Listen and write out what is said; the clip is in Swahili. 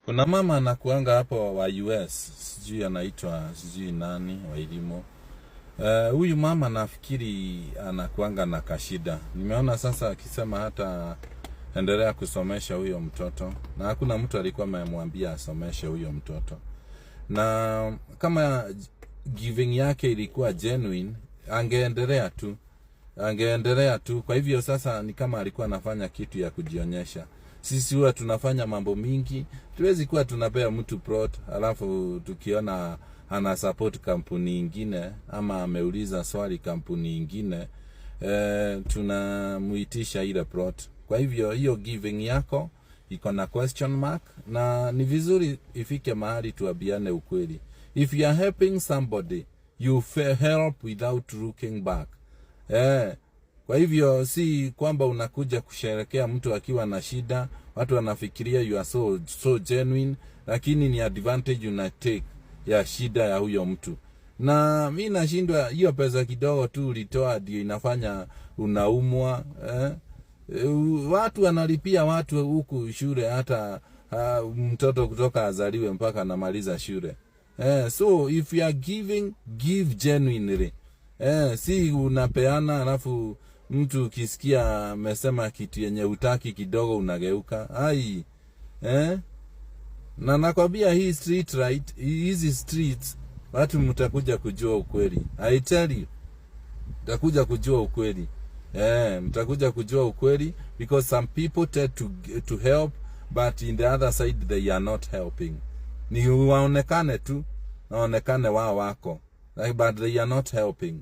Kuna mama anakuanga hapo wa US, sijui anaitwa sijui nani wa elimu. Huyu mama nafikiri anakuanga na kashida. Nimeona sasa akisema hata endelea kusomesha huyo mtoto. Na hakuna mtu alikuwa amemwambia asomeshe huyo mtoto. Na kama giving yake ilikuwa genuine, angeendelea tu. Kwa hivyo sasa ni kama alikuwa anafanya kitu ya kujionyesha. Sisi huwa tunafanya mambo mingi, tuwezi kuwa tunapea mtu plot alafu tukiona ana support kampuni nyingine ama ameuliza swali kampuni nyingine tunamuitisha ile plot. Kwa hivyo hiyo giving yako iko na question mark, na ni vizuri ifike mahali tuabiane ukweli. If you are helping somebody, you help without looking back. Kwa hivyo si kwamba unakuja kusherekea mtu akiwa na shida, watu wanafikiria you are so genuine, lakini ni advantage una take ya shida ya huyo mtu. Na mimi nashindwa hiyo pesa kidogo tu ulitoa ndio inafanya unaumwa. Watu wanalipia watu huku shule hata mtoto kutoka azaliwe mpaka anamaliza shule. So if you are giving, give genuinely. Si unapeana alafu mtu ukisikia amesema kitu yenye hutaki kidogo unageuka. Na nakwambia hii street right, hizi streets watu mtakuja kujua ukweli. I tell you, mtakuja kujua ukweli. Mtakuja kujua ukweli because some people tend to help, but in the other side they are not helping. Ni waonekane tu, waonekane wao wako, but they are not helping.